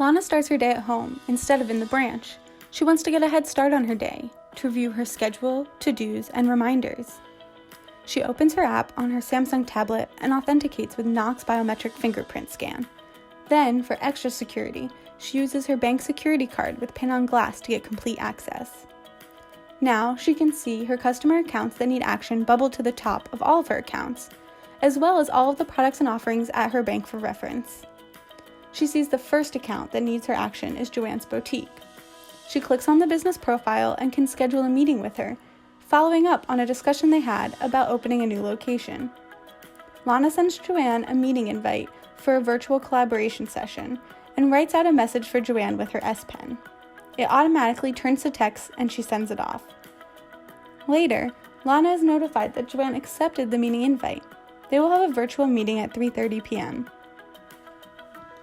Lana starts her day at home instead of in the branch. She wants to get a head start on her day, to review her schedule, to-dos, and reminders. She opens her app on her Samsung tablet and authenticates with Knox biometric fingerprint scan. Then, for extra security, she uses her bank security card with PIN on glass to get complete access. Now, she can see her customer accounts that need action bubble to the top of all of her accounts, as well as all of the products and offerings at her bank for reference. She sees the first account that needs her action is Joanne's Boutique. She clicks on the business profile and can schedule a meeting with her, following up on a discussion they had about opening a new location. Lana sends Joanne a meeting invite for a virtual collaboration session and writes out a message for Joanne with her S Pen. It automatically turns to text and she sends it off. Later, Lana is notified that Joanne accepted the meeting invite. They will have a virtual meeting at 3:30 p.m.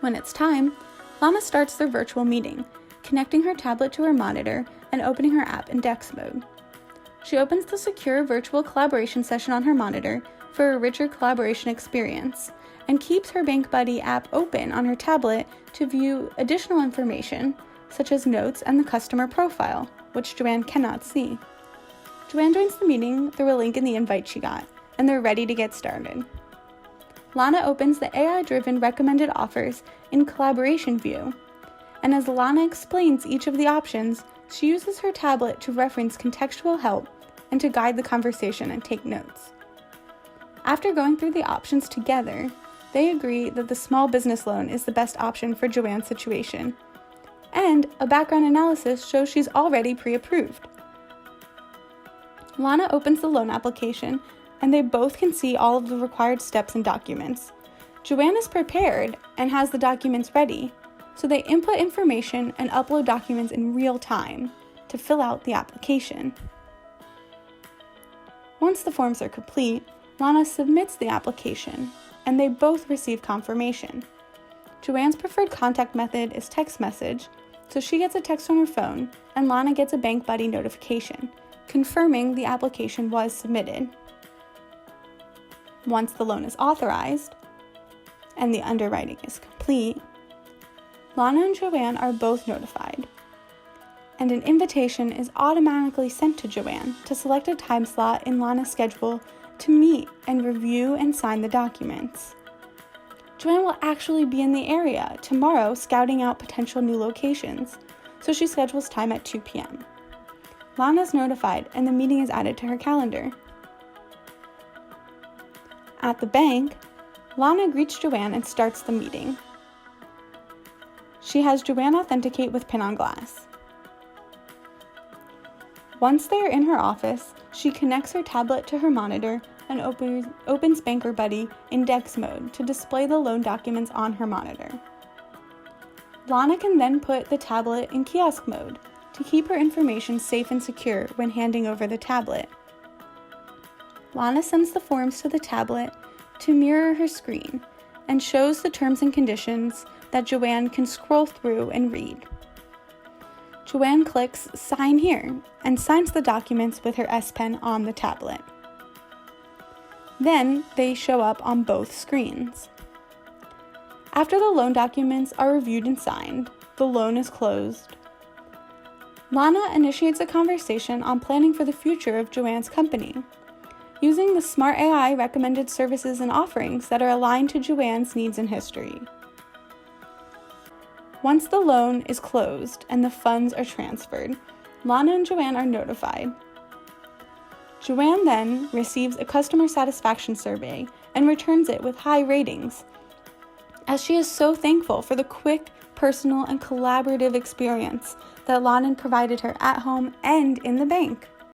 When it's time, Lana starts their virtual meeting, connecting her tablet to her monitor and opening her app in DeX mode. She opens the secure virtual collaboration session on her monitor for a richer collaboration experience, and keeps her Bank Buddy app open on her tablet to view additional information, such as notes and the customer profile, which Joanne cannot see. Joanne joins the meeting through a link in the invite she got, and they're ready to get started. Lana opens the AI-driven recommended offers in Collaboration View, and as Lana explains each of the options, she uses her tablet to reference contextual help and to guide the conversation and take notes. After going through the options together, they agree that the small business loan is the best option for Joanne's situation, and a background analysis shows she's already pre-approved. Lana opens the loan application, and they both can see all of the required steps and documents. Joanne is prepared and has the documents ready, so they input information and upload documents in real time to fill out the application. Once the forms are complete, Lana submits the application, and they both receive confirmation. Joanne's preferred contact method is text message, so she gets a text on her phone, and Lana gets a Bank Buddy notification, confirming the application was submitted. Once the loan is authorized, and the underwriting is complete, Lana and Joanne are both notified, and an invitation is automatically sent to Joanne to select a time slot in Lana's schedule to meet and review and sign the documents. Joanne will actually be in the area tomorrow scouting out potential new locations, so she schedules time at 2 p.m. Lana is notified and the meeting is added to her calendar. At the bank, Lana greets Joanne and starts the meeting. She has Joanne authenticate with PIN on glass. Once they are in her office, she connects her tablet to her monitor and opens Banker Buddy in DeX mode to display the loan documents on her monitor. Lana can then put the tablet in kiosk mode to keep her information safe and secure when handing over the tablet. Lana sends the forms to the tablet to mirror her screen and shows the terms and conditions that Joanne can scroll through and read. Joanne clicks Sign Here and signs the documents with her S Pen on the tablet. Then they show up on both screens. After the loan documents are reviewed and signed, the loan is closed. Lana initiates a conversation on planning for the future of Joanne's company, using the smart AI recommended services and offerings that are aligned to Joanne's needs and history. Once the loan is closed and the funds are transferred, Lana and Joanne are notified. Joanne then receives a customer satisfaction survey and returns it with high ratings, as she is so thankful for the quick, personal, and collaborative experience that Lana provided her at home and in the bank.